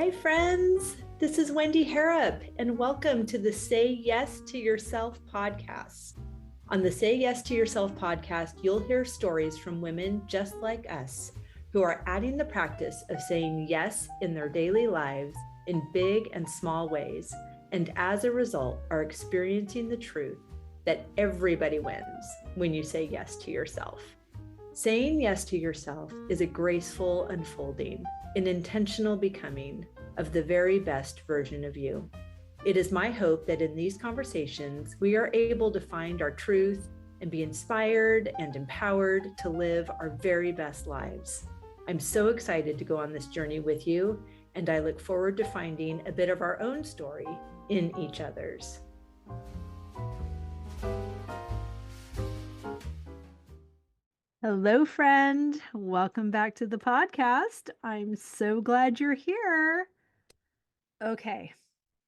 Hi, friends. This is Wendy Harrop, and welcome to the Say Yes to Yourself podcast. On the Say Yes to Yourself podcast, you'll hear stories from women just like us who are adding the practice of saying yes in their daily lives in big and small ways, and as a result, are experiencing the truth that everybody wins when you say yes to yourself. Saying yes to yourself is a graceful unfolding, an intentional becoming of the very best version of you. It is my hope that in these conversations, we are able to find our truth and be inspired and empowered to live our very best lives. I'm so excited to go on this journey with you, and I look forward to finding a bit of our own story in each other's. Hello, friend. Welcome back to the podcast. I'm so glad you're here. Okay,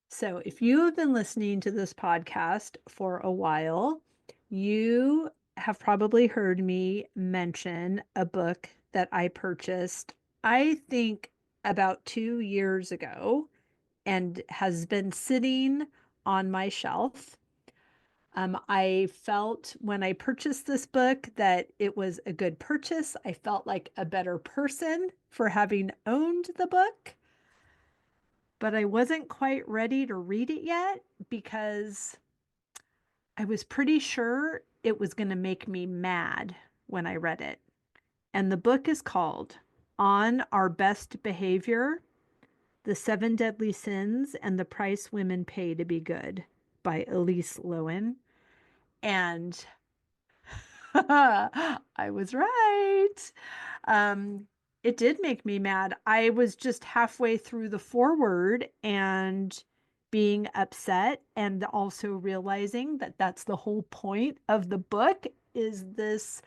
so if you have been listening to this podcast for a while, you have probably heard me mention a book that I purchased, I think about 2 years ago, and has been sitting on my shelf. I felt when I purchased this book that it was a good purchase. I felt like a better person for having owned the book, but I wasn't quite ready to read it yet because I was pretty sure it was going to make me mad when I read it. And the book is called On Our Best Behavior: The 7 Deadly Sins and the Price Women Pay to Be Good by Elise Lowen. And I was right. It did make me mad. I was just halfway through the foreword and being upset, and also realizing that that's the whole point of the book, is this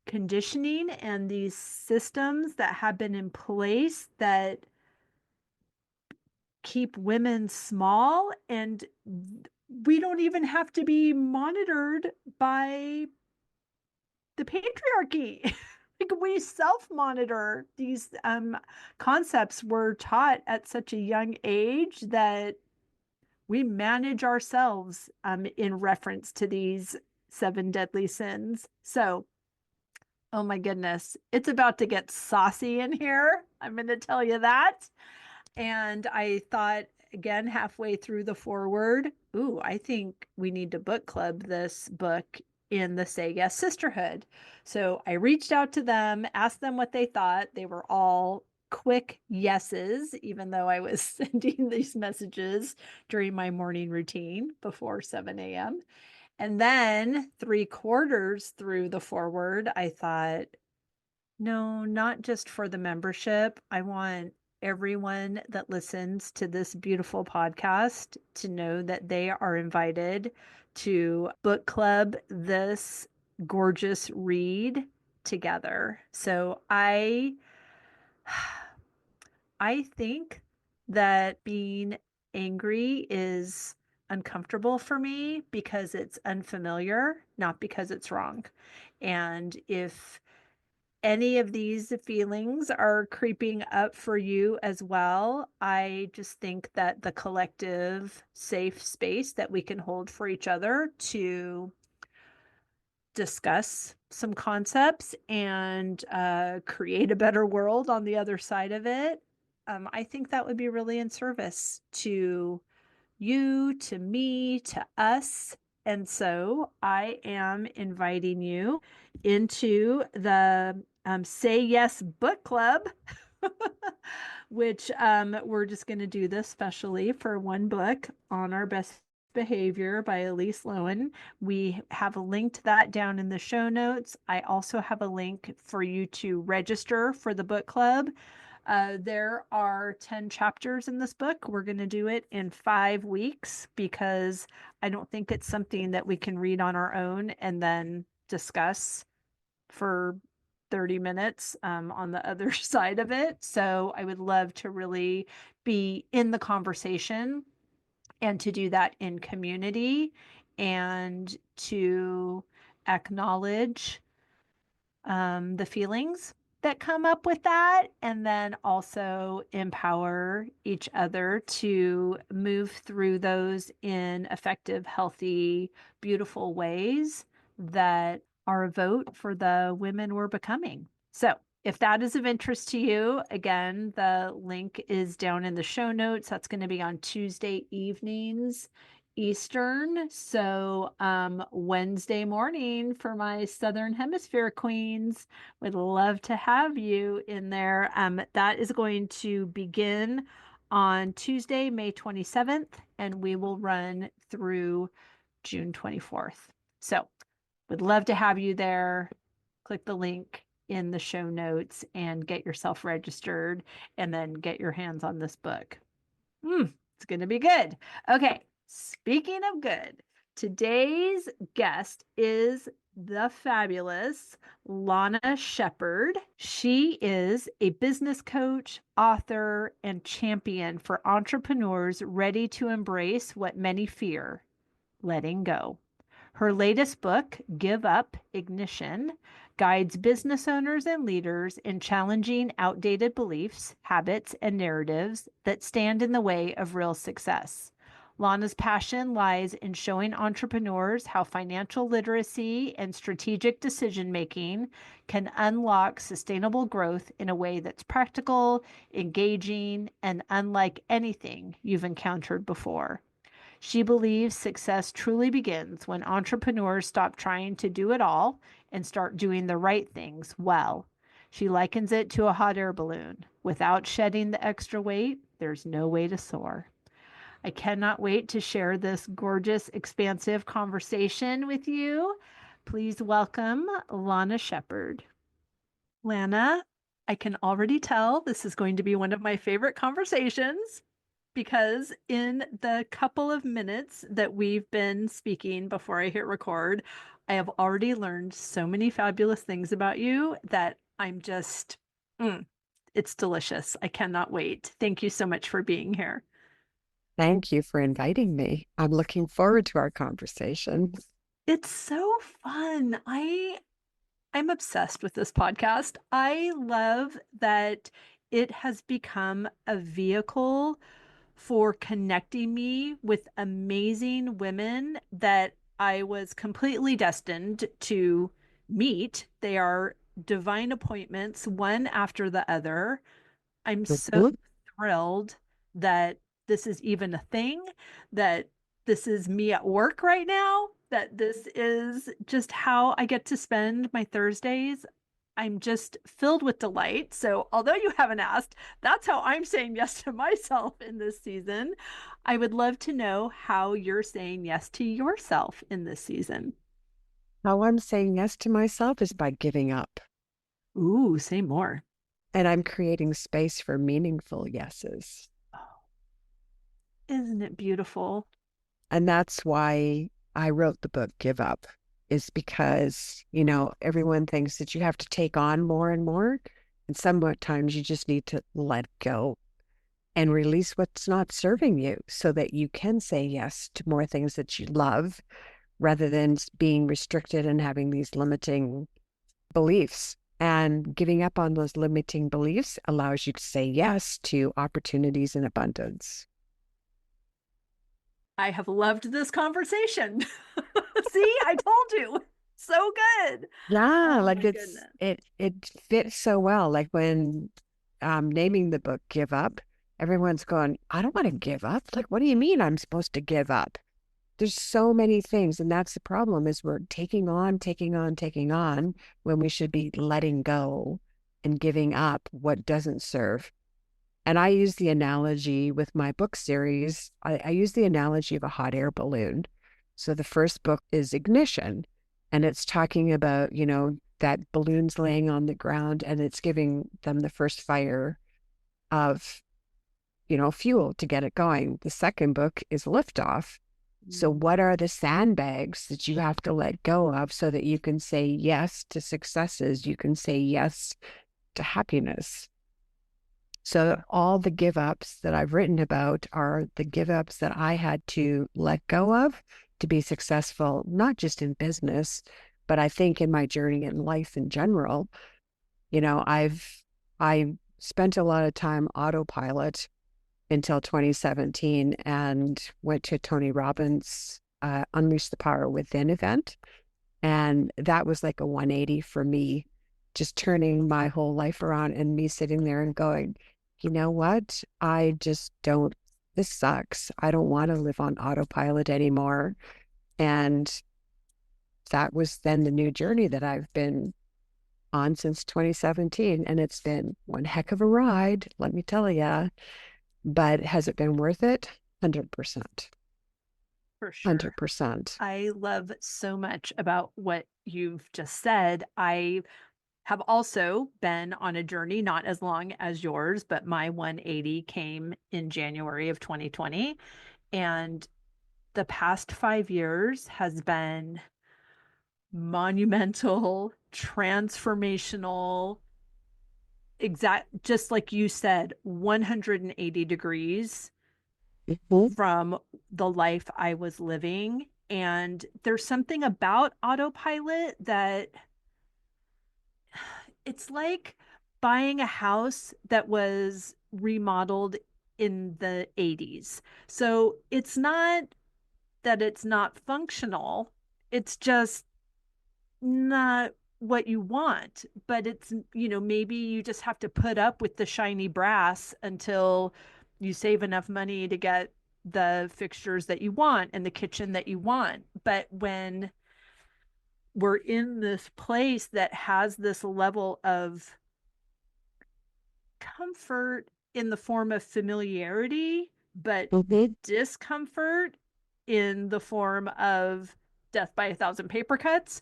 conditioning and these systems that have been in place that keep women small, and we don't even have to be monitored by the patriarchy. Like, we self-monitor. These concepts were taught at such a young age that we manage ourselves in reference to these 7 deadly sins. So, oh my goodness, it's about to get saucy in here. I'm going to tell you that. And I thought, again, halfway through the foreword, ooh, I think we need to book club this book in the Say Yes Sisterhood. So I reached out to them, asked them what they thought. They were all quick yeses, even though I was sending these messages during my morning routine before 7 a.m. And then 3/4 through the foreword, I thought, no, not just for the membership. I want everyone that listens to this beautiful podcast to know that they are invited to book club this gorgeous read together. So I think that being angry is uncomfortable for me because it's unfamiliar, not because it's wrong. And if any of these feelings are creeping up for you as well, I just think that the collective safe space that we can hold for each other to discuss some concepts and create a better world on the other side of it, I think that would be really in service to you, to me, to us. And so I am inviting you into the Say Yes Book Club, which we're just going to do this specially for one book, On Our Best Behavior by Elise Lowen. We have a link to that down in the show notes. I also have a link for you to register for the book club. There are 10 chapters in this book. We're going to do it in 5 weeks because I don't think it's something that we can read on our own and then discuss for 30 minutes on the other side of it. So I would love to really be in the conversation and to do that in community and to acknowledge the feelings that come up with that, and then also empower each other to move through those in effective, healthy, beautiful ways that are a vote for the women we're becoming. So, if that is of interest to you, again, the link is down in the show notes. That's going to be on Tuesday evenings Eastern. So, Wednesday morning for my Southern Hemisphere queens. Would love to have you in there. That is going to begin on Tuesday, May 27th, and we will run through June 24th. So, would love to have you there. Click the link in the show notes and get yourself registered and then get your hands on this book. It's going to be good. Okay, speaking of good, today's guest is the fabulous Lana Sheppard. She is a business coach, author, and champion for entrepreneurs ready to embrace what many fear, letting go. Her latest book, Give Up Ignition, guides business owners and leaders in challenging outdated beliefs, habits, and narratives that stand in the way of real success. Lana's passion lies in showing entrepreneurs how financial literacy and strategic decision making can unlock sustainable growth in a way that's practical, engaging, and unlike anything you've encountered before. She believes success truly begins when entrepreneurs stop trying to do it all and start doing the right things well. She likens it to a hot air balloon. Without shedding the extra weight, there's no way to soar. I cannot wait to share this gorgeous, expansive conversation with you. Please welcome Lana Sheppard. Lana, I can already tell this is going to be one of my favorite conversations because in the couple of minutes that we've been speaking before I hit record, I have already learned so many fabulous things about you that I'm just, it's delicious. I cannot wait. Thank you so much for being here. Thank you for inviting me. I'm looking forward to our conversation. It's so fun. I'm obsessed with this podcast. I love that it has become a vehicle for connecting me with amazing women that I was completely destined to meet. They are divine appointments, one after the other. I'm so Mhm. thrilled that this is even a thing, that this is me at work right now, that this is just how I get to spend my Thursdays. I'm just filled with delight. So, although you haven't asked, that's how I'm saying yes to myself in this season. I would love to know how you're saying yes to yourself in this season. How I'm saying yes to myself is by giving up. Ooh, say more. And I'm creating space for meaningful yeses. Oh, isn't it beautiful? And that's why I wrote the book, Give Up, is because, everyone thinks that you have to take on more and more. And sometimes you just need to let go and release what's not serving you so that you can say yes to more things that you love rather than being restricted and having these limiting beliefs. And giving up on those limiting beliefs allows you to say yes to opportunities in abundance. I have loved this conversation. See, I told you. So good. Yeah, Oh like my goodness. it fits so well. Like when naming the book Give Up, everyone's going, I don't want to give up. Like, what do you mean I'm supposed to give up? There's so many things, and that's the problem is we're taking on when we should be letting go and giving up what doesn't serve. And I use the analogy with my book series. I use the analogy of a hot air balloon. So the first book is Ignition, and it's talking about, that balloon's laying on the ground and it's giving them the first fire of, fuel to get it going. The second book is Liftoff. So Mm. what are the sandbags that you have to let go of so that you can say yes to successes? You can say yes to happiness. So all the give ups that I've written about are the give ups that I had to let go of to be successful, not just in business, but I think in my journey in life in general. I spent a lot of time autopilot until 2017 and went to Tony Robbins' Unleash the Power Within event. And that was like a 180 for me, just turning my whole life around and me sitting there and going, you know what? I just don't, this sucks. I don't want to live on autopilot anymore. And that was then the new journey that I've been on since 2017. And it's been one heck of a ride, let me tell you. But has it been worth it? 100%. For sure. 100%. I love so much about what you've just said. I have also been on a journey, not as long as yours, but my 180 came in January of 2020. And the past 5 years has been monumental, transformational, exact, just like you said, 180 degrees Mhm. from the life I was living. And there's something about autopilot that it's like buying a house that was remodeled in the 80s. So it's not that it's not functional, it's just not what you want. But it's, maybe you just have to put up with the shiny brass until you save enough money to get the fixtures that you want and the kitchen that you want. But when we're in this place that has this level of comfort in the form of familiarity, but Mhm. discomfort in the form of death by a thousand paper cuts,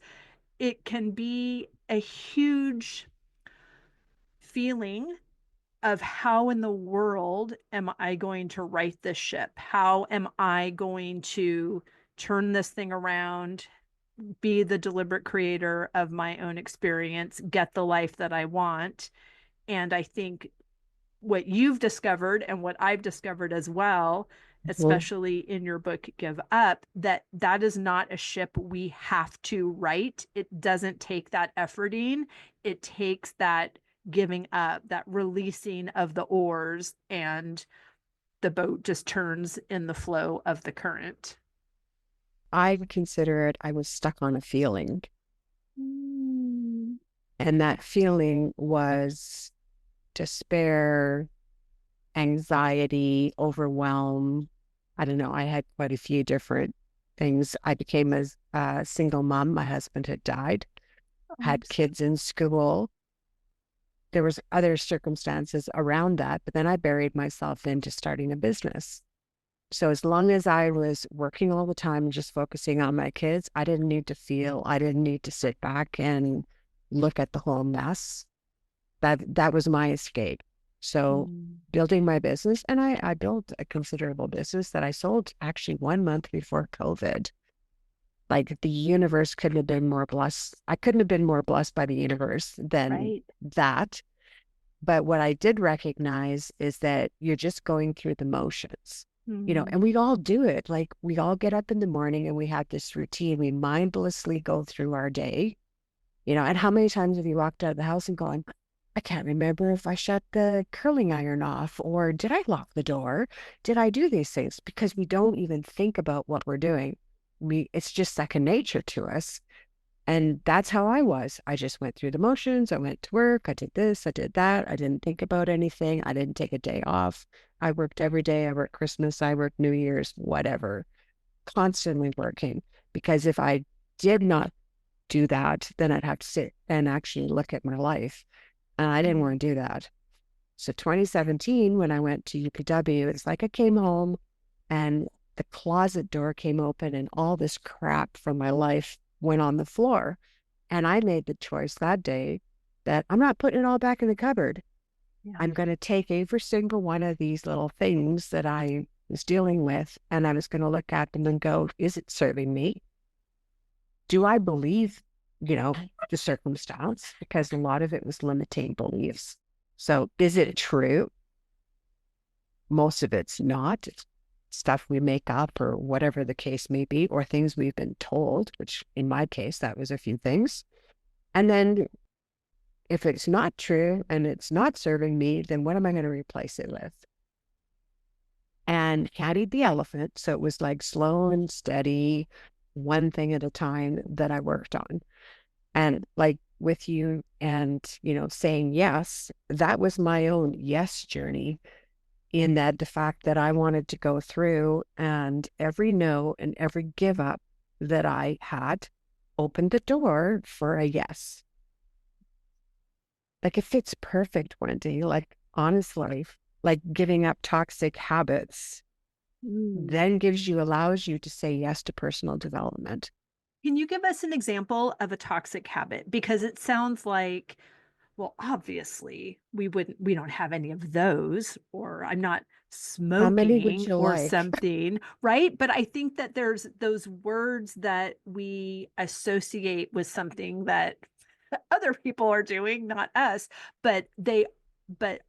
it can be a huge feeling of how in the world am I going to right this ship? How am I going to turn this thing around, be the deliberate creator of my own experience, get the life that I want? And I think what you've discovered and what I've discovered as well, Mhm. especially in your book Give Up, that that is not a ship we have to right. It doesn't take that efforting. It takes that giving up, that releasing of the oars, and the boat just turns in the flow of the current. I consider it, I was stuck on a feeling. Mm, And that feeling was despair, anxiety, overwhelm. I don't know. I had quite a few different things. I became a single mom. My husband had died, I'm had kids in school. There was other circumstances around that, but then I buried myself into starting a business. So as long as I was working all the time and just focusing on my kids, I didn't need to feel, I didn't need to sit back and look at the whole mess. That was my escape. So mm, building my business, and I built a considerable business that I sold actually 1 month before COVID. Like the universe couldn't have been more blessed. I couldn't have been more blessed by the universe than right. that. But what I did recognize is that you're just going through the motions, Mm, and we all do it. Like we all get up in the morning and we have this routine. We mindlessly go through our day, and how many times have you walked out of the house and gone, I can't remember if I shut the curling iron off or did I lock the door? Did I do these things? Because we don't even think about what we're doing. It's just second nature to us. And that's how I was. I just went through the motions. I went to work. I did this. I did that. I didn't think about anything. I didn't take a day off. I worked every day. I worked Christmas. I worked New Year's, whatever, constantly working. Because if I did not do that, then I'd have to sit and actually look at my life. And I didn't mm, want to do that. So 2017, when I went to UPW, it's like I came home and the closet door came open and all this crap from my life went on the floor. And I made the choice that day that I'm not putting it all back in the cupboard. yeah. I'm going to take every single one of these little things that I was dealing with and I was going to look at them and go, is it serving me? Do I believe, the circumstance? Because a lot of it was limiting beliefs. So is it true? Most of it's not. It's stuff we make up or whatever the case may be, or things we've been told, which in my case, that was a few things. And then if it's not true and it's not serving me, then what am I going to replace it with? And can't eat the elephant. So it was like slow and steady, one thing at a time that I worked on. And like with you and, saying yes, that was my own yes journey, in that the fact that I wanted to go through, and every no and every give up that I had opened the door for a yes. Like it fits perfect, Wendy. Like honestly, like giving up toxic habits Mm. then allows you to say yes to personal development. Can you give us an example of a toxic habit? Because it sounds like, well, obviously, we don't have any of those, or I'm not How many would smoking you or like? something, right? But I think that there's those words that we associate with something that other people are doing, not us, but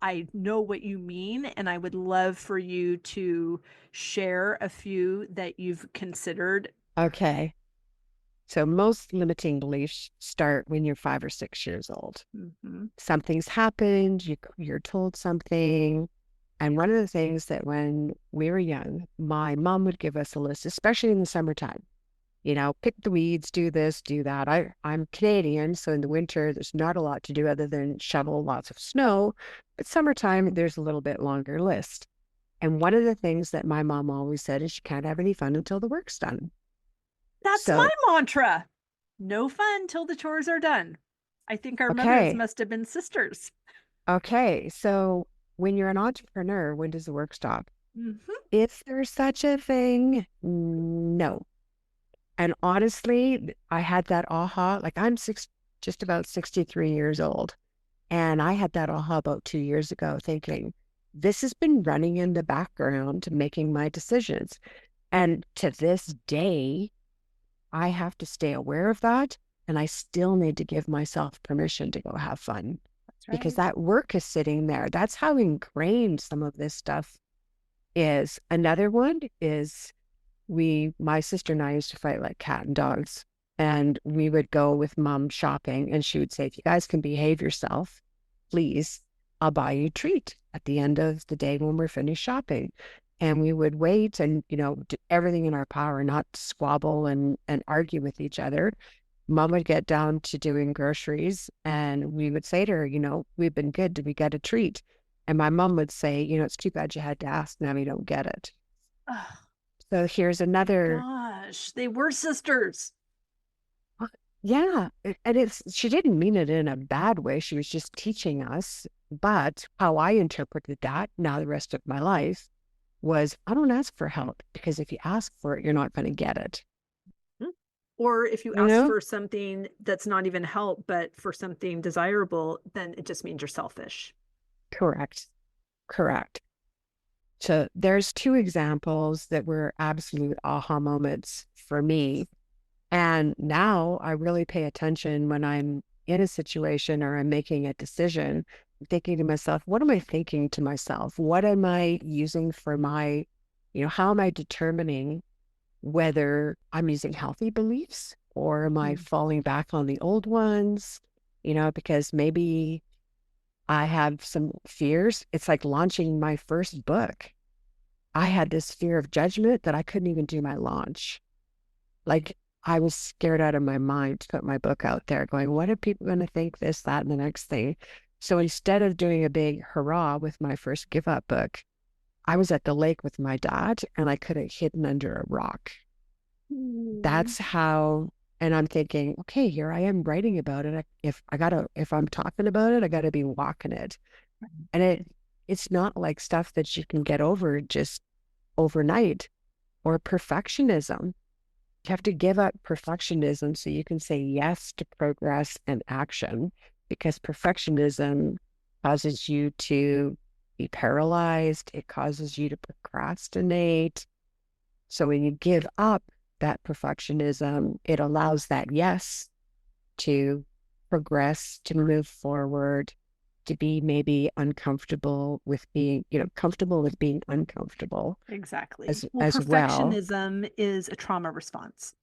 I know what you mean, and I would love for you to share a few that you've considered. Okay. So most limiting beliefs start when you're 5 or 6 years old. Mhm. Something's happened, you're told something. And one of the things that when we were young, my mom would give us a list, especially in the summertime. Pick the weeds, do this, do that. I'm Canadian, so in the winter there's not a lot to do other than shovel lots of snow. But summertime there's a little bit longer list. And one of the things that my mom always said is you can't have any fun until the work's done. That's my So, mantra. No fun till the chores are done. I think our mothers okay, must have been sisters. okay. So when you're an entrepreneur, when does the work stop? Mhm. Is there such a thing? No. And honestly, I had that aha. Like just about 63 years old. And I had that aha about 2 years ago, thinking, this has been running in the background, making my decisions. And to this day, I have to stay aware of that. And I still need to give myself permission to go have fun, That's because right. that work is sitting there. That's how ingrained some of this stuff is. Another one is my sister and I used to fight like cat and dogs. And we would go with mom shopping, and she would say, if you guys can behave yourself, please, I'll buy you a treat at the end of the day when we're finished shopping. And we would wait and, do everything in our power not to squabble and argue with each other. Mom would get down to doing groceries, and we would say to her, we've been good. Did we get a treat? And my mom would say, it's too bad you had to ask. Now you don't get it. Oh So here's my another. gosh, they were sisters. Yeah, and she didn't mean it in a bad way. She was just teaching us. But how I interpreted that now the rest of my life was I don't ask for help, because if you ask for it, you're not going to get it. Mm. Or if you You ask know? for something that's not even help, but for something desirable, then it just means you're selfish. Correct. Correct. So there's two examples that were absolute aha moments for me. And now I really pay attention when I'm in a situation or I'm making a decision, thinking to myself, what am I thinking to myself? What am I using for how am I determining whether I'm using healthy beliefs or am I Mm. falling back on the old ones? Because maybe I have some fears. It's like launching my first book. I had this fear of judgment that I couldn't even do my launch. Like I was scared out of my mind to put my book out there, going, what are people going to think, this, that, and the next thing? So instead of doing a big hurrah with my first give up book, I was at the lake with my dad and I could have hidden under a rock. Mm. That's how, and I'm thinking, okay, here I am writing about it. If I'm talking about it, I gotta be walking it. And it's not like stuff that you can get over just overnight. Or perfectionism. You have to give up perfectionism so you can say yes to progress and action, because perfectionism causes you to be paralyzed. It causes you to procrastinate. So when you give up that perfectionism, it allows that yes to progress, to move forward, to be maybe uncomfortable with being, comfortable with being uncomfortable Exactly. as Well, as well. perfectionism is a trauma response.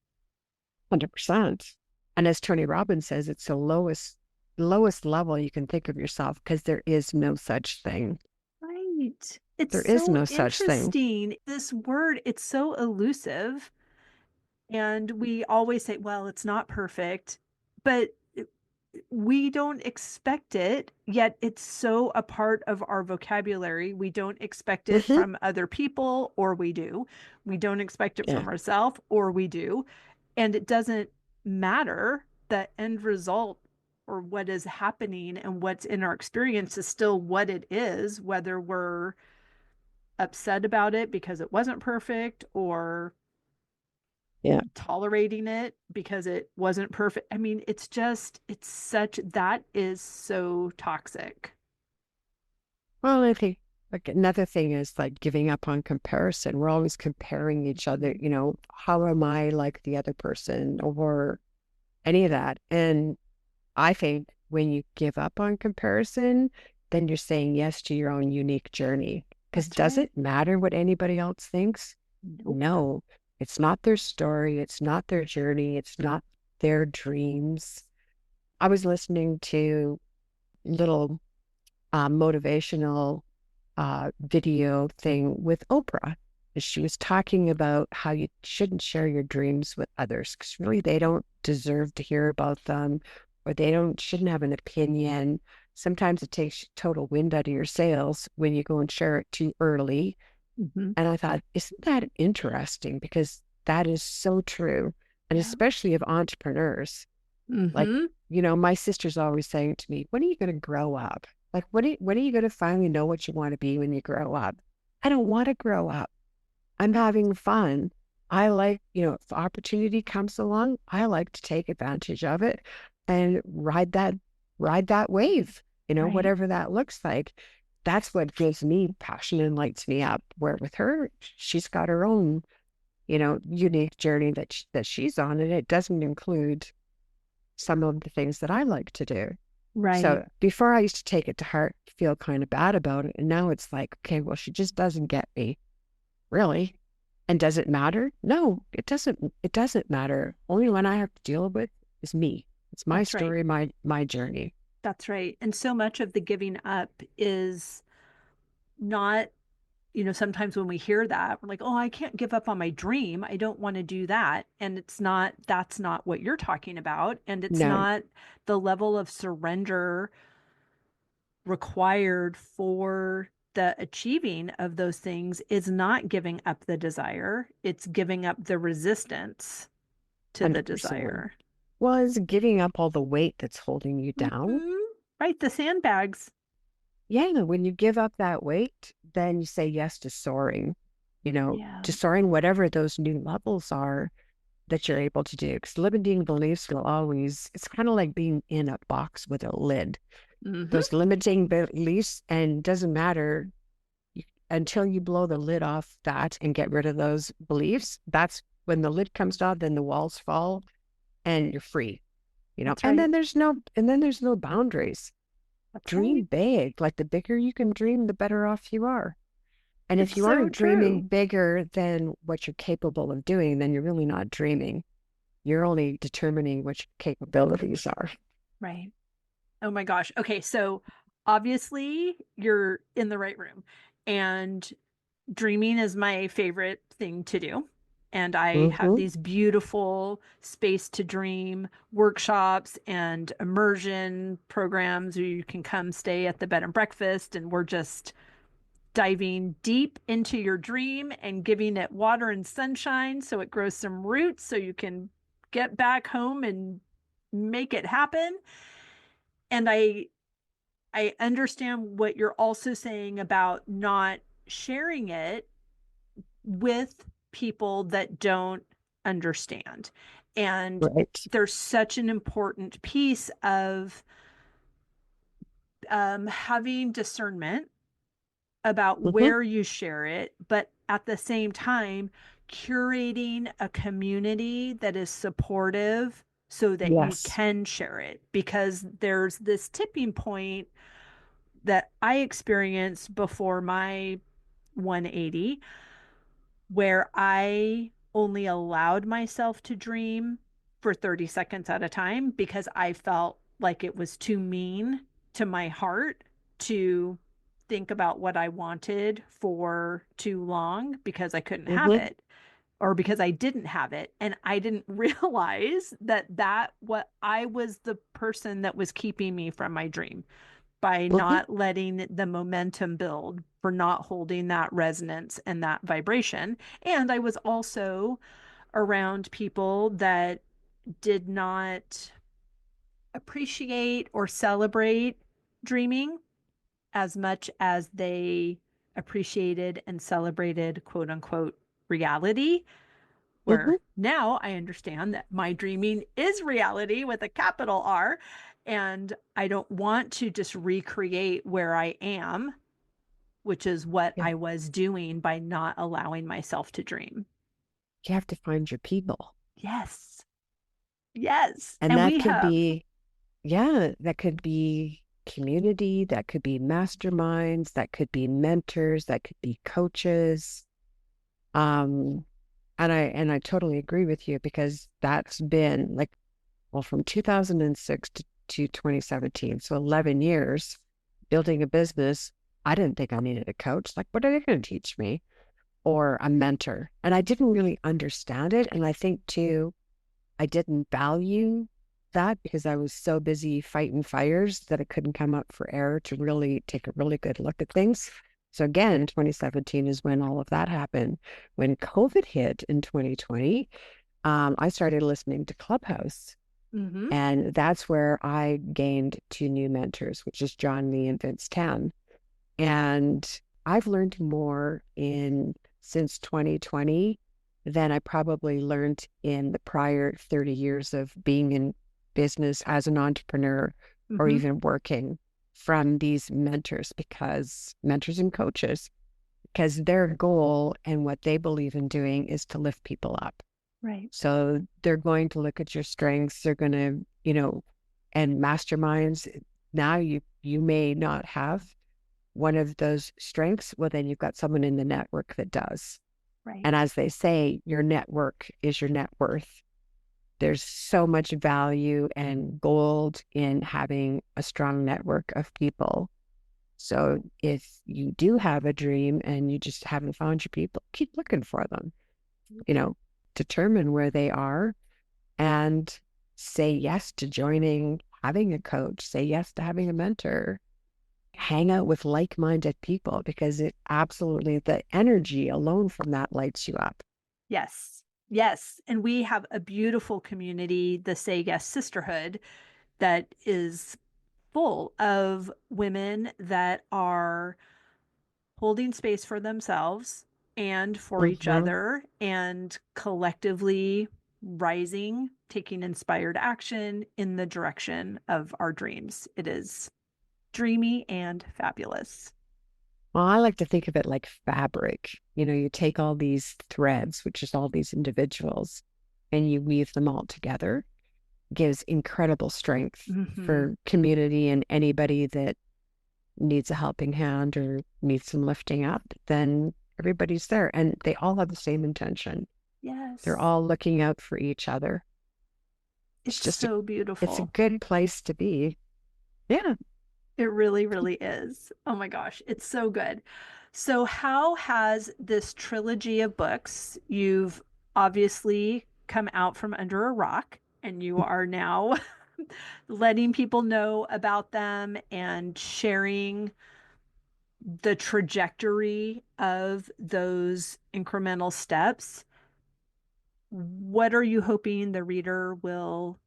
100%. And as Tony Robbins says, it's the lowest. lowest level you can think of yourself because there is no such thing. Right. It's There is so no such thing. interesting. This word, it's so elusive. And we always say, well, it's not perfect, but we don't expect it, yet it's so a part of our vocabulary. We don't expect it Hmm. from other people, or we do. We don't expect it Yeah. from ourselves, or we do. And it doesn't matter. The end result or what is happening and what's in our experience is still what it is, whether we're upset about it because it wasn't perfect or Yeah. tolerating it because it wasn't perfect. I mean, it's just, it's such, that is so toxic. Well, I think like another thing is like giving up on comparison. We're always comparing each other, Mhm. how am I like the other person or any of that. And I think when you give up on comparison, then you're saying yes to your own unique journey. Because That's does right. it matter what anybody else thinks? Nope. No, it's not their story. It's not their journey. It's not their dreams. I was listening to little motivational video thing with Oprah. She was talking about how you shouldn't share your dreams with others because really they don't deserve to hear about them or they don't shouldn't have an opinion. Sometimes it takes total wind out of your sails when you go and share it too early. Hmm. And I thought, isn't that interesting? Because that is so true. And Yeah. especially of entrepreneurs. Like, Hmm. my sister's always saying to me, when are you going to grow up? Like, when are you going to finally know what you want to be when you grow up? I don't want to grow up. I'm having fun. I like, if opportunity comes along, I like to take advantage of it and ride that wave, Right. whatever that looks like. That's what gives me passion and lights me up. Where with her, she's got her own, unique journey that she's on, and it doesn't include some of the things that I like to do. Right. So before I used to take it to heart, feel kind of bad about it. And now it's like, okay, well, she just doesn't get me, really. And does it matter? No, it doesn't. It doesn't matter. Only one I have to deal with is me. It's my That's right. story, my journey. That's right. And so much of the giving up is not, sometimes when we hear that, we're like, oh, I can't give up on my dream. I don't want to do that. And it's not, that's not what you're talking about. And it's No, not the level of surrender required for the achieving of those things is not giving up the desire, it's giving up the resistance to the 100%. desire. Well, it's giving up all the weight that's holding you down. Hmm. Right, the sandbags. Yeah, when you give up that weight, then you say yes to soaring, Yeah. to soaring whatever those new levels are that you're able to do. Because limiting beliefs will always, it's kind of like being in a box with a lid. Hmm. Those limiting beliefs, and doesn't matter until you blow the lid off that and get rid of those beliefs. That's when the lid comes off, then the walls fall and you're free, That's and right. then there's no boundaries. That's Dream right. big. Like the bigger you can dream, the better off you are. And if It's you so aren't dreaming true. bigger than what you're capable of doing, then you're really not dreaming. You're only determining what your capabilities are. Right. Oh my gosh. Okay, so obviously you're in the right room. And dreaming is my favorite thing to do. And I have Hmm. these beautiful space to dream workshops and immersion programs where you can come stay at the bed and breakfast. And we're just diving deep into your dream and giving it water and sunshine so it grows some roots so you can get back home and make it happen. And I understand what you're also saying about not sharing it with people that don't understand. And Right. there's such an important piece of having discernment about Hmm. where you share it, but at the same time, curating a community that is supportive so that you Yes. can share it. Because there's this tipping point that I experienced before my 180 where I only allowed myself to dream for 30 seconds at a time because I felt like it was too mean to my heart to think about what I wanted for too long because I couldn't have Mm-hmm. it or because I didn't have it. And I didn't realize that what I was the person that was keeping me from my dream by Mm-hmm. not letting the momentum build, for not holding that resonance and that vibration. And I was also around people that did not appreciate or celebrate dreaming as much as they appreciated and celebrated quote unquote reality. Mm-hmm. Where now I understand that my dreaming is reality with a capital R. And I don't want to just recreate where I am, which is what Yeah. I was doing by not allowing myself to dream. You have to find your people. Yes. Yes. And And that we could have. be, yeah, that could be community, that could be masterminds, that could be mentors, that could be coaches. Um, and I totally agree with you because that's been like, well, from 2006 to 2017, so 11 years building a business. I didn't think I needed a coach. Like, what are they going to teach me? Or a mentor. And I didn't really understand it. And I think too, I didn't value that because I was so busy fighting fires that I couldn't come up for air to really take a really good look at things. So again, 2017 is when all of that happened. When COVID hit in 2020, I started listening to Clubhouse. Mm-hmm. And that's where I gained two new mentors, which is John Lee and Vince Tan. And I've learned more in since 2020 than I probably learned in the prior 30 years of being in business as an entrepreneur or Mm-hmm. even working from these mentors and coaches, because their goal and what they believe in doing is to lift people up. Right. So they're going to look at your strengths. They're going to, and masterminds. Now you may not have one of those strengths, well, then you've got someone in the network that does. Right. And as they say, your network is your net worth. There's so much value and gold in having a strong network of people. So if you do have a dream and you just haven't found your people, keep looking for them, you know, determine where they are and say yes to joining, having a coach, say yes to having a mentor, hang out with like-minded people because it absolutely the energy alone from that lights you up. Yes. Yes. And we have a beautiful community, the Say Yes Sisterhood, that is full of women that are holding space for themselves and for each Mm-hmm. other and collectively rising, taking inspired action in the direction of our dreams. It is dreamy and fabulous. Well, I like to think of it like fabric. You take all these threads, which is all these individuals, and you weave them all together. Gives incredible strength Mm-hmm. for community and anybody that needs a helping hand or needs some lifting up, then everybody's there and they all have the same intention. They're Yes. all looking out for each other. It's It's just so it's a beautiful. good place to be. Yeah. It really, really is. Oh my gosh, it's so good. So, how has this trilogy of books, you've obviously come out from under a rock and you are now letting people know about them and sharing the trajectory of those incremental steps. What are you hoping the reader will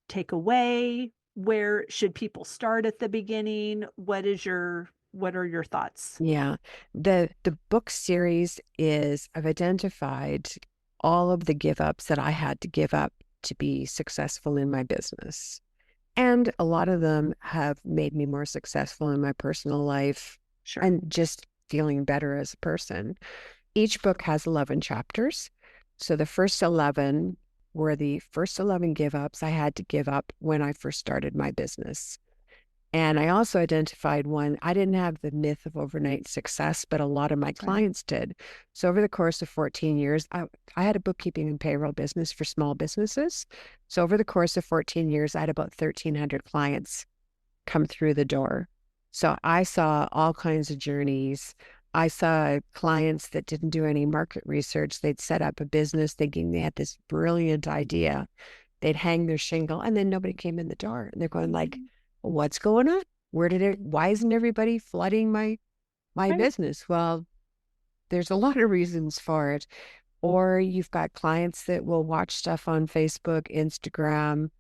take away? Where should people start at the beginning? What are your thoughts? Yeah. The book series is I've identified all of the give ups that I had to give up to be successful in my business. And a lot of them have made me more successful in my personal life Sure. and just feeling better as a person. Each book has 11 chapters. So the first 11 were the first 11 give ups I had to give up when I first started my business. And I also identified one, I didn't have the myth of overnight success, but a lot of my Okay. clients did. So over the course of 14 years, I had a bookkeeping and payroll business for small businesses. So over the course of 14 years, I had about 1,300 clients come through the door. So I saw all kinds of journeys. I saw clients that didn't do any market research. They'd set up a business thinking they had this brilliant idea. They'd hang their shingle and then nobody came in the door. And they're going like, Mhm. what's going on? Why isn't everybody flooding my Right. business? Well, there's a lot of reasons for it. Or you've got clients that will watch stuff on Facebook, Instagram,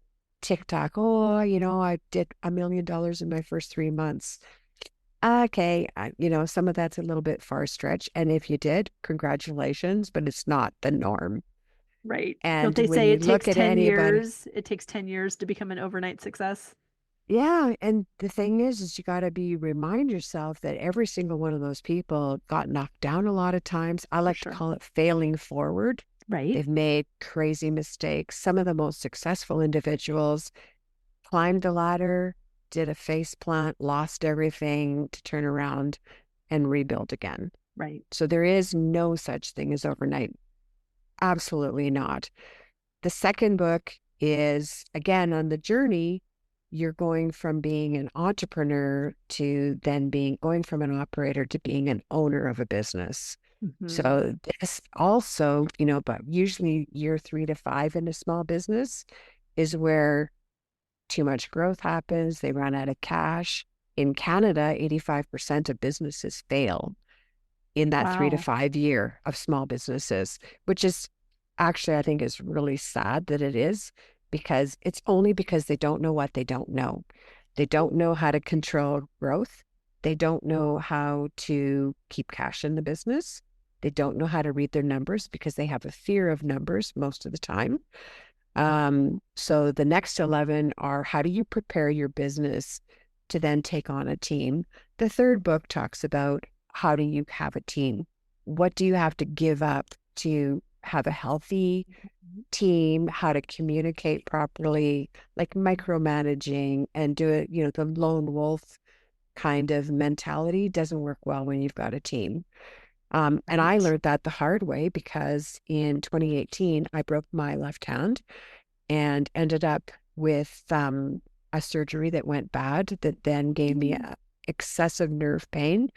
TikTok. Oh, I did $1 million in my first 3 months. Okay, some of that's a little bit far stretch. And if you did, congratulations, but it's not the norm. Right. Don't And they when say you it look takes at 10 anybody, years? It takes 10 years to become an overnight success? yeah, and the thing is you got to remind yourself that every single one of those people got knocked down a lot of times. I For like to sure. call it failing forward. Right. They've made crazy mistakes. Some of the most successful individuals climbed the ladder, did a face plant, lost everything to turn around and rebuild again. Right. So there is no such thing as overnight. Absolutely not. The second book is, again, on the journey, you're going from being an entrepreneur to then going from an operator to being an owner of a business. Hmm. So this also, but usually year 3 to 5 in a small business is where too much growth happens. They run out of cash. In Canada, 85% of businesses fail in that three to Wow. five year of small businesses, which is actually, I think, is really sad that it is because it's only because they don't know what they don't know. They don't know how to control growth. They don't know how to keep cash in the business. They don't know how to read their numbers because they have a fear of numbers most of the time. So the next 11 are how do you prepare your business to then take on a team? The third book talks about how do you have a team? What do you have to give up to have a healthy team? How to communicate properly, like micromanaging and do it, the lone wolf kind of mentality doesn't work well when you've got a team. And I Right. learned that the hard way because in 2018, I broke my left hand and ended up with a surgery that went bad that then gave me Mm. excessive nerve pain.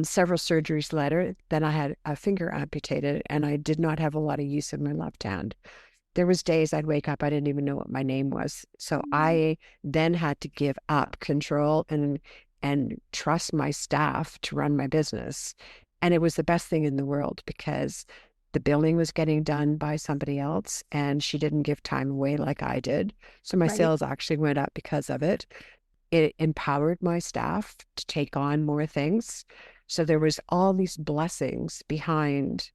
Several surgeries later, then I had a finger amputated and I did not have a lot of use of my left hand. There was days I'd wake up, I didn't even know what my name was. So Mm. I then had to give up control and trust my staff to run my business. And it was the best thing in the world because the billing was getting done by somebody else and she didn't give time away like I did. So my Right. sales actually went up because of it. It empowered my staff to take on more things. So there was all these blessings behind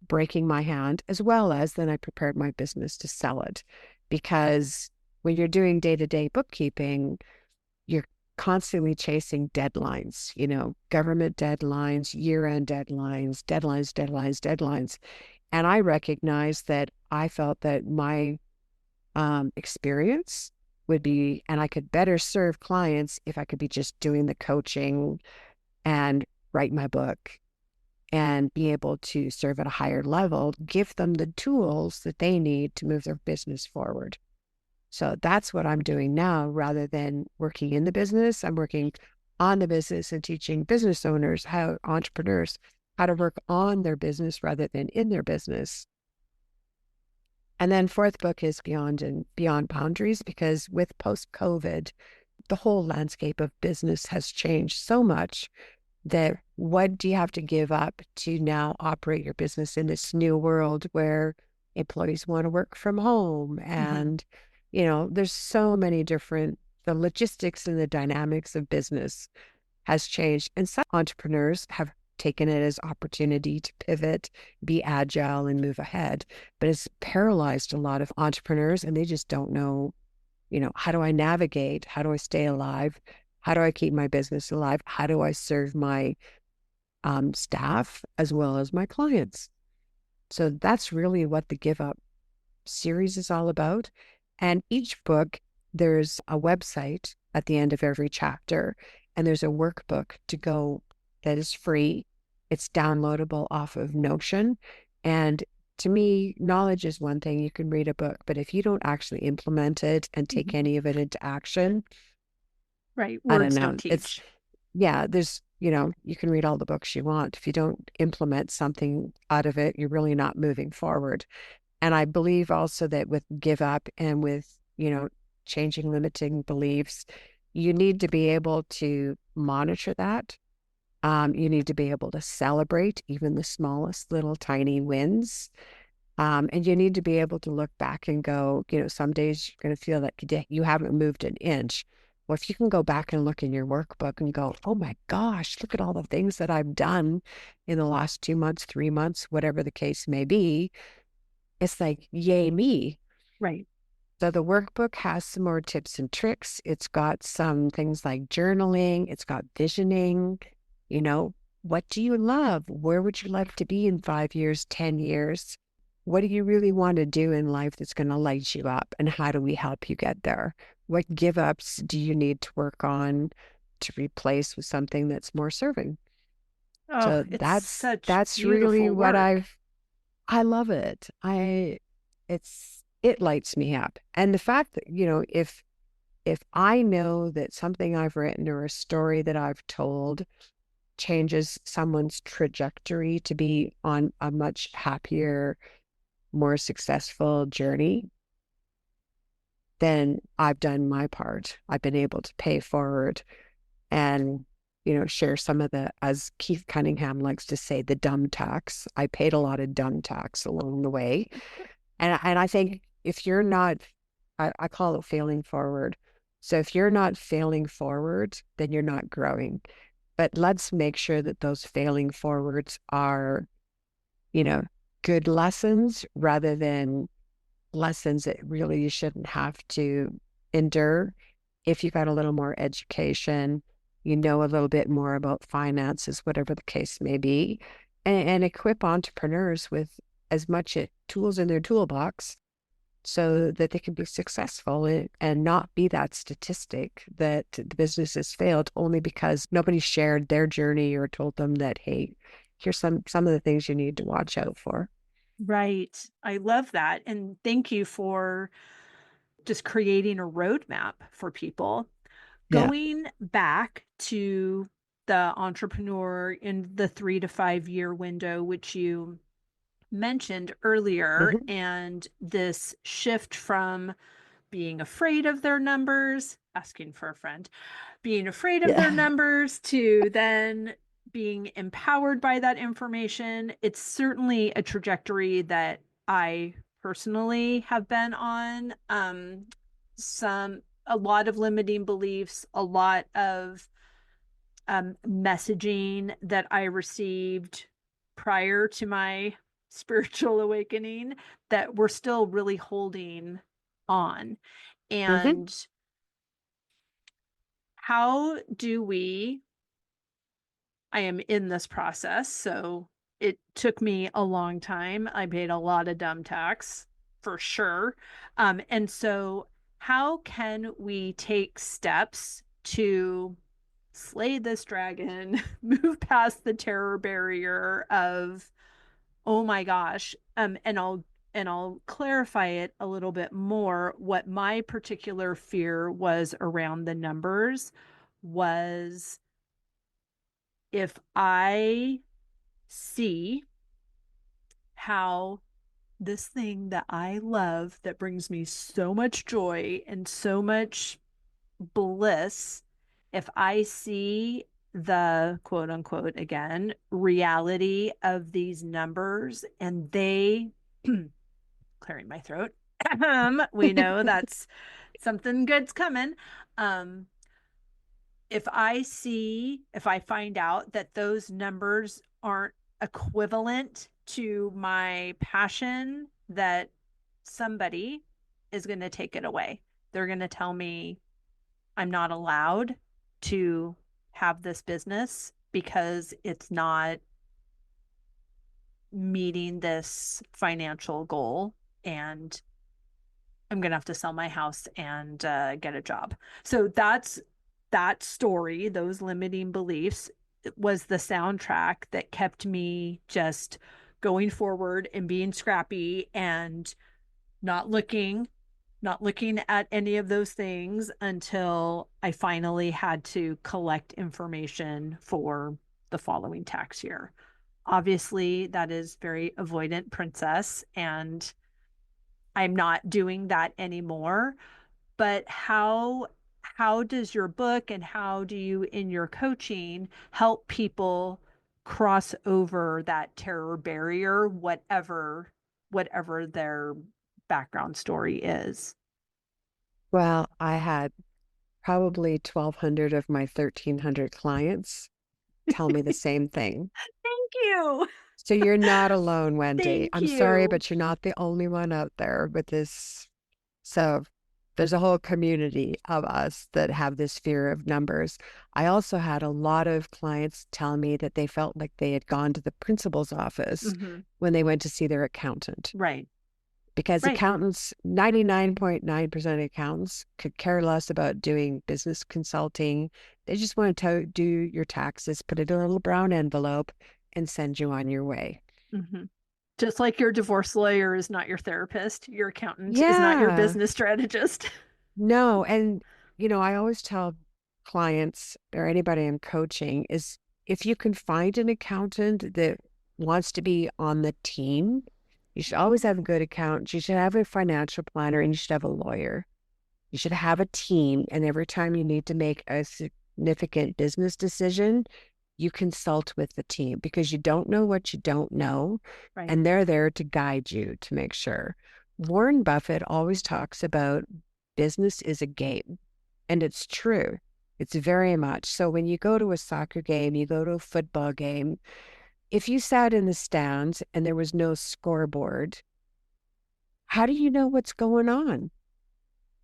breaking my hand, as well as then I prepared my business to sell it. Because when you're doing day-to-day bookkeeping, you're constantly chasing deadlines, government deadlines, year-end deadlines, deadlines. And I recognized that I felt that my experience would be, and I could better serve clients if I could be just doing the coaching and write my book and be able to serve at a higher level, give them the tools that they need to move their business forward. So that's what I'm doing now rather than working in the business. I'm working on the business and teaching business owners, entrepreneurs, how to work on their business rather than in their business. And then fourth book is Beyond and Beyond Boundaries, because with post-COVID, the whole landscape of business has changed so much that what do you have to give up to now operate your business in this new world where employees want to work from home Hmm. and there's so many different the logistics and the dynamics of business has changed and some entrepreneurs have taken it as opportunity to pivot, be agile and move ahead, but it's paralyzed a lot of entrepreneurs and they just don't know, how do I navigate, how do I stay alive, how do I keep my business alive, how do I serve my staff as well as my clients. So that's really what the Give Up series is all about. And each book, there's a website at the end of every chapter. And there's a workbook to go that is free. It's downloadable off of Notion. And to me, knowledge is one thing. You can read a book, but if you don't actually implement it and take Mhm. any of it into action, Right. I don't Words know. don't It's, teach. yeah, there's, you can read all the books you want. If you don't implement something out of it, you're really not moving forward. And I believe also that with give up and with, changing limiting beliefs, you need to be able to monitor that. You need to be able to celebrate even the smallest little tiny wins. And you need to be able to look back and go, some days you're going to feel that you haven't moved an inch. Well, if you can go back and look in your workbook and go, oh my gosh, look at all the things that I've done in the last 2 months, 3 months, whatever the case may be, it's like, yay, me. Right. So the workbook has some more tips and tricks. It's got some things like journaling, it's got visioning, you know, what do you love? Where would you like to be in 5 years, 10 years? What do you really want to do in life that's going to light you up? And how do we help you get there? What give ups do you need to work on to replace with something that's more serving? Oh, So it's such that's really beautiful what work. I love it. It lights me up. And the fact that, if I know that something I've written or a story that I've told changes someone's trajectory to be on a much happier, more successful journey, then I've done my part. I've been able to pay forward and, share some of the, as Keith Cunningham likes to say, the dumb tax. I paid a lot of dumb tax along the way. And I think if you're not, I call it failing forward. So if you're not failing forward, then you're not growing. But let's make sure that those failing forwards are, you know, good lessons rather than lessons that really you shouldn't have to endure. If you got a little more education, a little bit more about finances, whatever the case may be, and equip entrepreneurs with as much tools in their toolbox so that they can be successful and not be that statistic that the business has failed only because nobody shared their journey or told them that, hey, here's some of the things you need to watch out for. Right. I love that. And thank you for just creating a roadmap for people. Yeah. Going back to the entrepreneur in the 3 to 5 year window, which you mentioned earlier, Hmm. and this shift from being afraid of their numbers, asking for a friend, being afraid of their Yeah. numbers to then being empowered by that information. It's certainly a trajectory that I personally have been on. A lot of limiting beliefs, a lot of messaging that I received prior to my spiritual awakening that we're still really holding on. Hmm. And how do we I am in this process, so it took me a long time. I paid a lot of dumb tax for sure. And so, how can we take steps to slay this dragon, move past the terror barrier of, oh my gosh, and I'll clarify it a little bit more. What my particular fear was around the numbers was if I see how this thing that I love that brings me so much joy and so much bliss, if I see the quote unquote again reality of these numbers and they clearing my throat, we know that's something good's coming. Um, if I find out that those numbers aren't equivalent to my passion, that somebody is going to take it away. They're going to tell me I'm not allowed to have this business because it's not meeting this financial goal. And I'm going to have to sell my house and get a job. So that's that story, those limiting beliefs was the soundtrack that kept me just going forward and being scrappy and not looking not looking at any of those things until I finally had to collect information for the following tax year. Obviously, that is very avoidant princess, and I'm not doing that anymore. But how does your book and how do you in your coaching help people cross over that terror barrier, whatever their background story is? Well, I had probably 1,200 of my 1,300 clients tell me the same thing. Thank you. So you're not alone, Wendy. Thank I'm sorry, you. but you're not the only one out there with this. So there's a whole community of us that have this fear of numbers. I also had a lot of clients tell me that they felt like they had gone to the principal's office Hmm. when they went to see their accountant. Right. Because Right. accountants, 99.9% of accountants could care less about doing business consulting. They just want to do your taxes, put it in a little brown envelope, and send you on your way. Hmm. Just like your divorce lawyer is not your therapist, your accountant is not your Yeah, business strategist. no. And, I always tell clients or anybody I'm coaching is if you can find an accountant that wants to be on the team, you should always have a good accountant. You should have a financial planner and you should have a lawyer. You should have a team. And every time you need to make a significant business decision, you consult with the team because you don't know what you don't know. Right. And they're there to guide you to make sure. Warren Buffett always talks about business is a game. And it's true. It's very much. So when you go to a soccer game, you go to a football game, if you sat in the stands and there was no scoreboard, how do you know what's going on?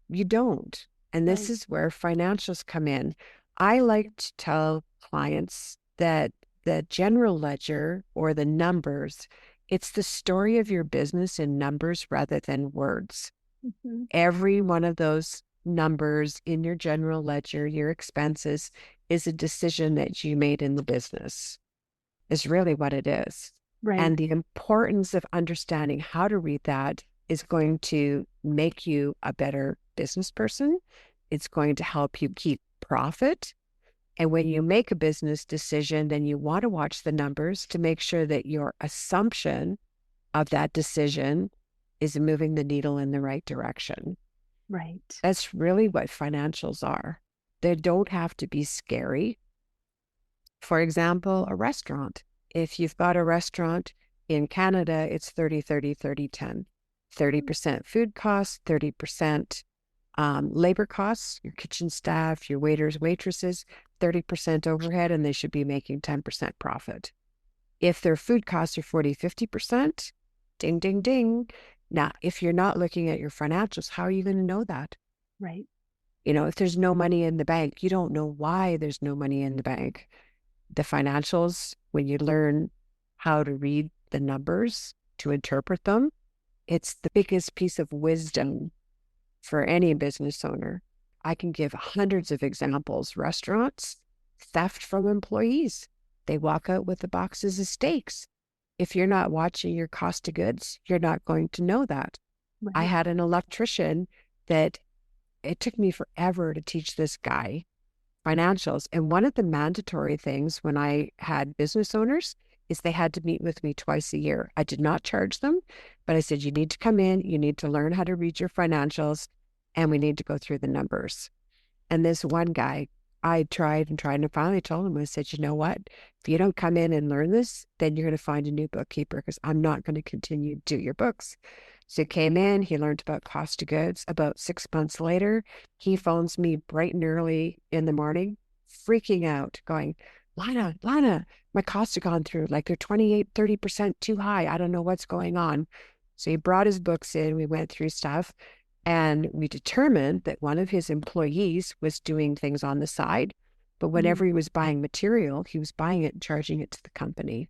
You don't. And this Right. is where financials come in. I like to tell clients that the general ledger or the numbers, it's the story of your business in numbers rather than words. Hmm. Every one of those numbers in your general ledger, your expenses, is a decision that you made in the business, is really what it is. Right. And the importance of understanding how to read that is going to make you a better business person. It's going to help you keep profit. And when you make a business decision, then you want to watch the numbers to make sure that your assumption of that decision is moving the needle in the right direction. Right. That's really what financials are. They don't have to be scary. For example, a restaurant. If you've got a restaurant in Canada, it's 30, 30, 30, 10. 30% food costs, 30% labor costs, your kitchen staff, your waiters, waitresses, 30% overhead, and they should be making 10% profit. If their food costs are 40, 50%, ding, ding, ding. Now, if you're not looking at your financials, how are you going to know that? Right. If there's no money in the bank, you don't know why there's no money in the bank. The financials, when you learn how to read the numbers, to interpret them, it's the biggest piece of wisdom for any business owner. I can give hundreds of examples. Restaurants, theft from employees. They walk out with the boxes of steaks. If you're not watching your cost of goods, you're not going to know that. I Right. had an electrician that it took me forever to teach this guy financials. And one of the mandatory things when I had business owners is they had to meet with me twice a year. I did not charge them, but I said, you need to come in, you need to learn how to read your financials, and we need to go through the numbers. And this one guy, I tried and tried and finally told him, I said, you know what? If you don't come in and learn this, then you're going to find a new bookkeeper because I'm not going to continue to do your books. So he came in, he learned about cost of goods. About 6 months later, he phones me bright and early in the morning, freaking out, going, Lana, my costs have gone through. Like they're 28, 30% too high. I don't know what's going on. So he brought his books in. We went through stuff. And we determined that one of his employees was doing things on the side, but Mm. whenever he was buying material, he was buying it and charging it to the company.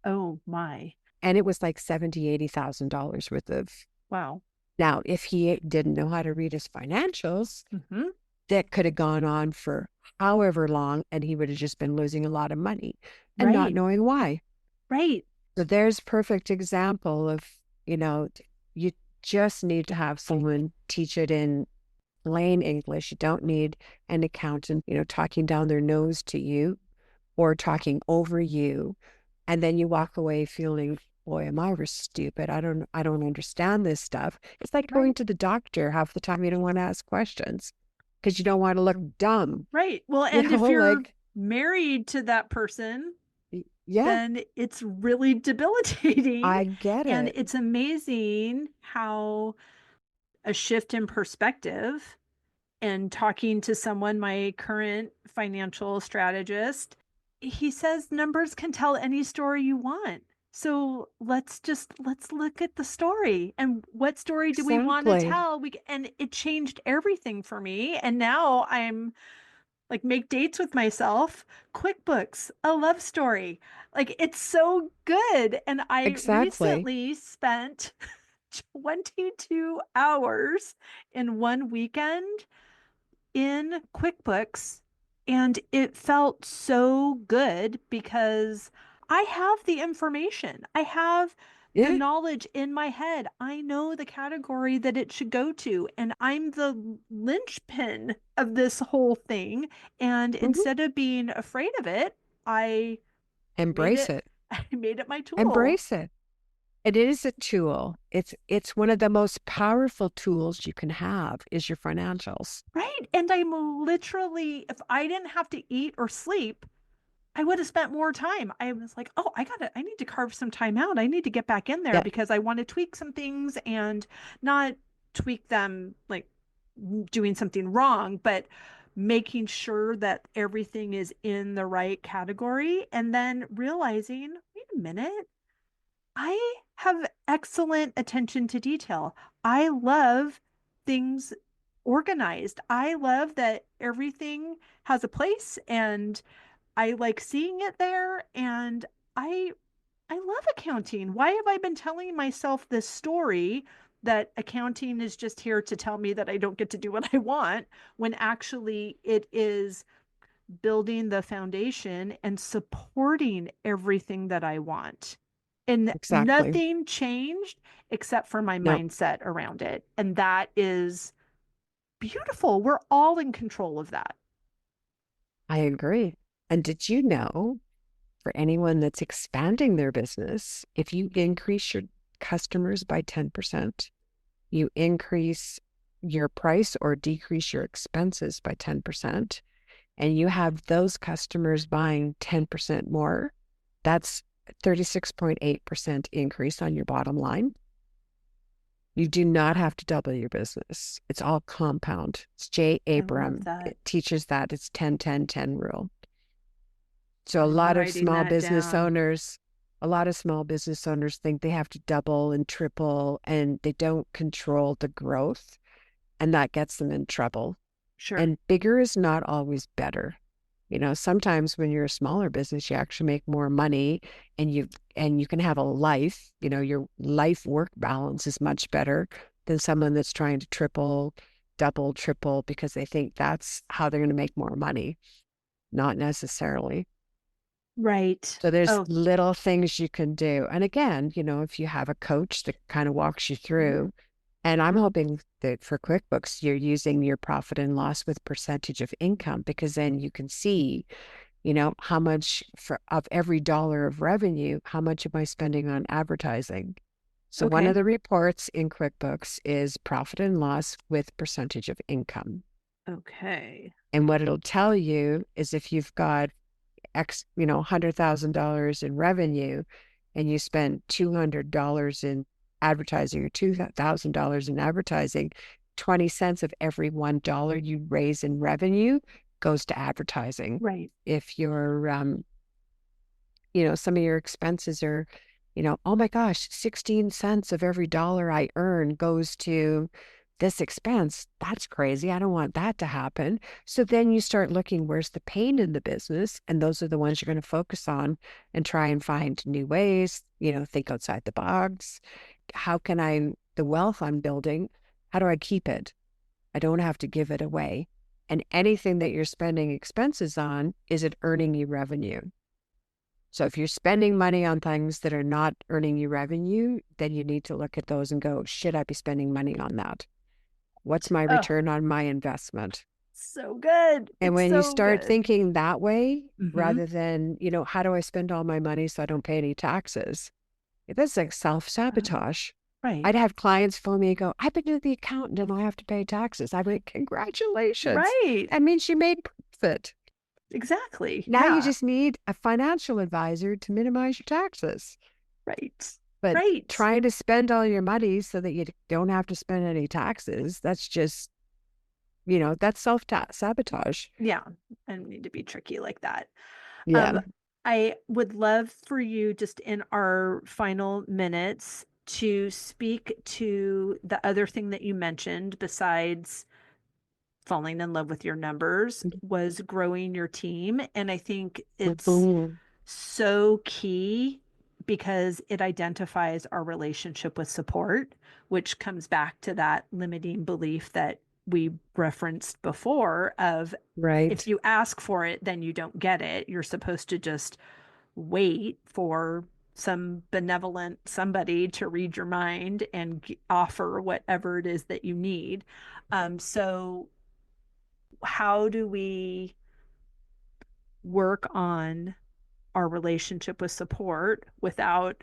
Oh my. And it was like $70,000, $80,000 worth of Wow. Now, if he didn't know how to read his financials, Hmm. that could have gone on for however long, and he would have just been losing a lot of money and not Right. knowing why. Right. So there's perfect example of, you know, you just need to have someone teach it in plain English. You don't need an accountant, talking down their nose to you or talking over you. And then you walk away feeling, boy, am I stupid. I don't understand this stuff. It's like going Right. to the doctor. Half the time you don't want to ask questions because you don't want to look dumb. Right. Well, and if you're Like, married to that person, yeah, then it's really debilitating. I get And it. it's amazing how a shift in perspective and talking to someone, my current financial strategist, he says numbers can tell any story you want. So let's look at the story and what story do we want to Exactly. tell? And it changed everything for me. And now I'm like make dates with myself, QuickBooks, a love story. Like it's so good. And I Exactly. recently spent 22 hours in one weekend in QuickBooks, and it felt so good because I have the information. I have the Yeah. knowledge in my head. I know the category that it should go to, and I'm the linchpin of this whole thing. And Hmm. instead of being afraid of it, I made Embrace it it. I made it my tool. Embrace it. It is a tool. It's one of the most powerful tools you can have is your financials. Right. And I'm literally, if I didn't have to eat or sleep, I would have spent more time. I was like, oh, I need to carve some time out. I need to get back in there Yeah, because I want to tweak some things and not tweak them like doing something wrong, but making sure that everything is in the right category. And then realizing, wait a minute, I have excellent attention to detail. I love things organized. I love that everything has a place and I like seeing it there and I I love accounting. Why have I been telling myself this story that accounting is just here to tell me that I don't get to do what I want when actually it is building the foundation and supporting everything that I want. And exactly. nothing changed except for my No, mindset around it. And that is beautiful. We're all in control of that. I agree. And did you know for anyone that's expanding their business, if you increase your customers by 10%, you increase your price or decrease your expenses by 10%, and you have those customers buying 10% more, that's 36.8% increase on your bottom line. You do not have to double your business. It's all compound. It's J. I love Abram. that. It teaches that it's 10-10-10 rule. So I'm writing that down. a lot of small business owners think they have to double and triple and they don't control the growth and that gets them in trouble. Sure. And bigger is not always better. Sometimes when you're a smaller business, you actually make more money and you can have a life, your life work balance is much better than someone that's trying to triple, double, triple because they think that's how they're going to make more money. Not necessarily. Right. So there's Oh, little things you can do. And again, if you have a coach that kind of walks you mhm. through, and I'm hoping that for QuickBooks, you're using your profit and loss with percentage of income because then you can see, how much of every dollar of revenue, how much am I spending on advertising? So one of Okay. the reports in QuickBooks is profit and loss with percentage of income. Okay. And what it'll tell you is if you've got X, $100,000 in revenue and you spend $200 in advertising or $2,000 in advertising, 20 cents of every $1 you raise in revenue goes to advertising. Right. If some of your expenses are, oh my gosh, 16 cents of every dollar I earn goes to this expense. That's crazy. I don't want that to happen. So then you start looking, where's the pain in the business? And those are the ones you're going to focus on and try and find new ways, think outside the box. How can I the wealth I'm building, how do I keep it? I don't have to give it away. And anything that you're spending expenses on, is it earning you revenue? So if you're spending money on things that are not earning you revenue, then you need to look at those and go, should I be spending money on that? What's my Oh, return on my investment? so good. And It's when you so start good. thinking that way, Mm-hmm. rather than, how do I spend all my money so I don't pay any taxes? That's like self-sabotage. Right. I'd have clients phone me and go, I've been to the accountant and I have to pay taxes. I'm like, congratulations. Right. That means you made profit. Exactly. Now you Yeah. just need a financial advisor to minimize your taxes. Right. But Right. trying to spend all your money so that you don't have to spend any taxes, that's just, that's self-sabotage. Yeah. I need to be tricky like that. Yeah. Um, I would love for you just in our final minutes to speak to the other thing that you mentioned besides falling in love with your numbers was growing your team. And I think it's Mhm. so key because it identifies our relationship with support, which comes back to that limiting belief that we referenced before of if Right. you ask for it, then you don't get it. You're supposed to just wait for some benevolent somebody to read your mind and offer whatever it is that you need. So how do we work on our relationship with support without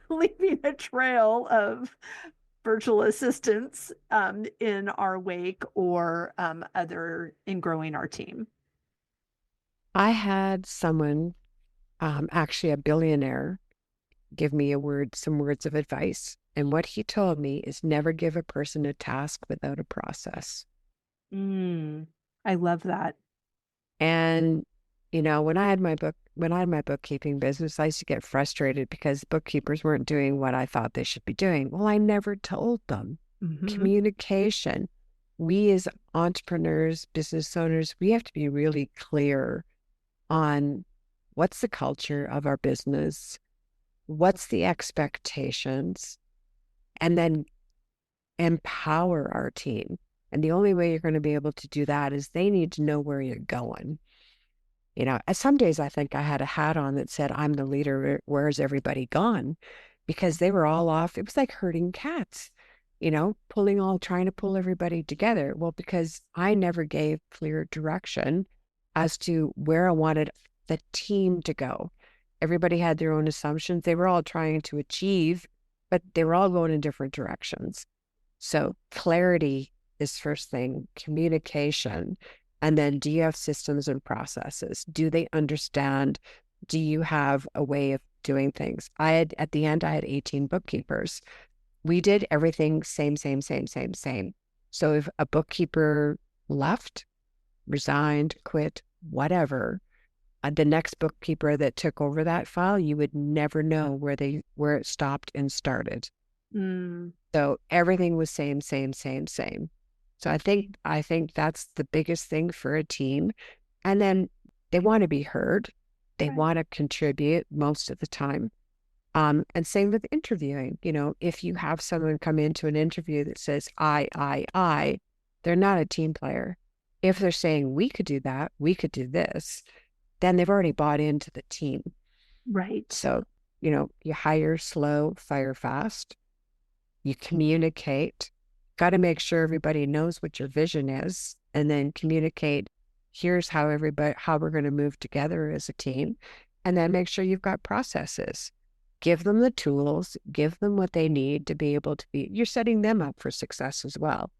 leaving a trail of virtual assistants in our wake or other in growing our team? I had someone, actually a billionaire, give me some words of advice. And what he told me is never give a person a task without a process. Mm, I love that. And, when I had my bookkeeping business, I used to get frustrated because bookkeepers weren't doing what I thought they should be doing. Well, I never told them. Hmm. Communication. We as entrepreneurs, business owners, we have to be really clear on what's the culture of our business, what's the expectations, and then empower our team. And the only way you're going to be able to do that is they need to know where you're going. Some days I think I had a hat on that said, I'm the leader. Where's everybody gone? Because they were all off. It was like herding cats, trying to pull everybody together. Well, because I never gave clear direction as to where I wanted the team to go. Everybody had their own assumptions. They were all trying to achieve, but they were all going in different directions. So clarity is first thing, communication. And then do you have systems and processes? Do they understand? Do you have a way of doing things? At the end, I had 18 bookkeepers. We did everything same, same, same, same, same. So if a bookkeeper left, resigned, quit, whatever, the next bookkeeper that took over that file, you would never know where it stopped and started. Mm, So everything was same, same, same, same. So I think that's the biggest thing for a team. And then they want to be heard. They right. want to contribute most of the time. And same with interviewing. If you have someone come into an interview that says I, they're not a team player. If they're saying we could do that, we could do this, then they've already bought into the team. Right. So, you hire slow, fire fast. You communicate. Got to make sure everybody knows what your vision is, and then communicate. Here's how we're going to move together as a team, and then make sure you've got processes. Give them the tools, give them what they need to be able to be. You're setting them up for success as well. Right.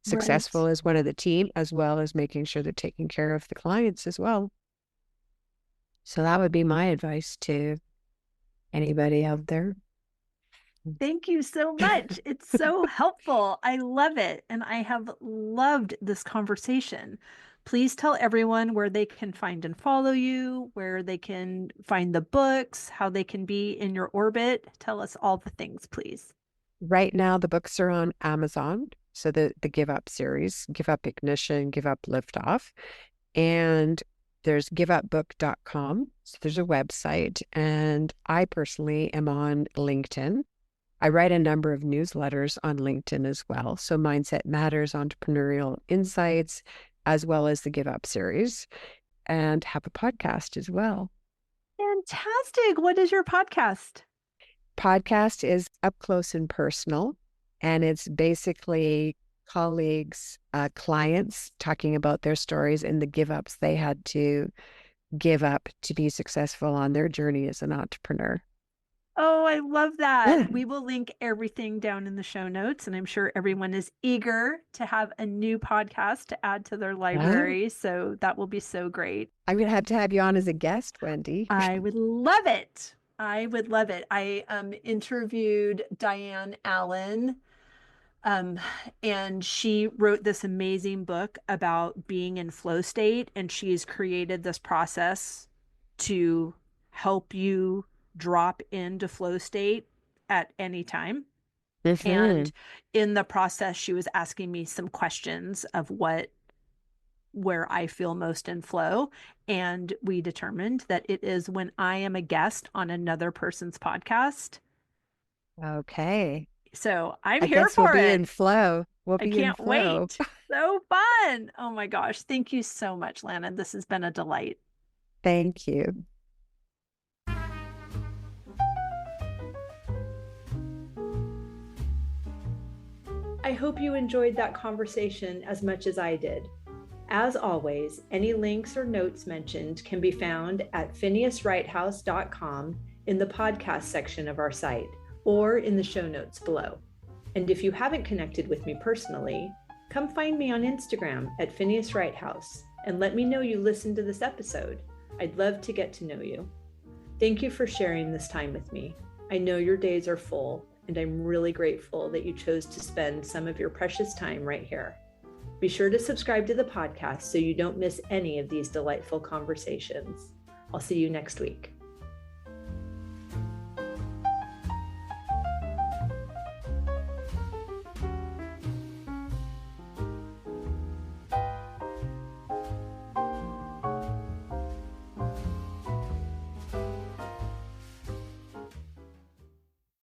Successful as one of the team, as well as making sure they're taking care of the clients as well. So that would be my advice to anybody out there. Thank you so much. It's so helpful. I love it. And I have loved this conversation. Please tell everyone where they can find and follow you, where they can find the books, how they can be in your orbit. Tell us all the things, please. Right now, the books are on Amazon. So the Give Up series, Give Up Ignition, Give Up Liftoff. And there's giveupbook.com. So there's a website. And I personally am on LinkedIn. I write a number of newsletters on LinkedIn as well. So Mindset Matters, Entrepreneurial Insights, as well as the Give Up series, and have a podcast as well. Fantastic. What is your podcast? Podcast is Up Close and Personal, and it's basically colleagues, clients talking about their stories and the give ups they had to give up to be successful on their journey as an entrepreneur. Oh, I love that. Yeah. We will link everything down in the show notes, and I'm sure everyone is eager to have a new podcast to add to their Yeah. library. So that will be so great. I'm going to have you on as a guest, Wendy. I would love it. I would love it. I interviewed Diane Allen, um, and she wrote this amazing book about being in flow state, and she's created this process to help you drop into flow state at any time. Mm-hmm. And in the process, she was asking me some questions of where I feel most in flow. And we determined that it is when I am a guest on another person's podcast. Okay. So I'm I here guess we'll for be it. in flow. We'll I be in can't flow. wait. So fun. Oh my gosh. Thank you so much, Lana. This has been a delight. Thank you. I hope you enjoyed that conversation as much as I did. As always, any links or notes mentioned can be found at phineaswrighthouse.com in the podcast section of our site or in the show notes below. And if you haven't connected with me personally, come find me on Instagram at Phineas Wrighthouse and let me know you listened to this episode. I'd love to get to know you. Thank you for sharing this time with me. I know your days are full, and I'm really grateful that you chose to spend some of your precious time right here. Be sure to subscribe to the podcast so you don't miss any of these delightful conversations. I'll see you next week.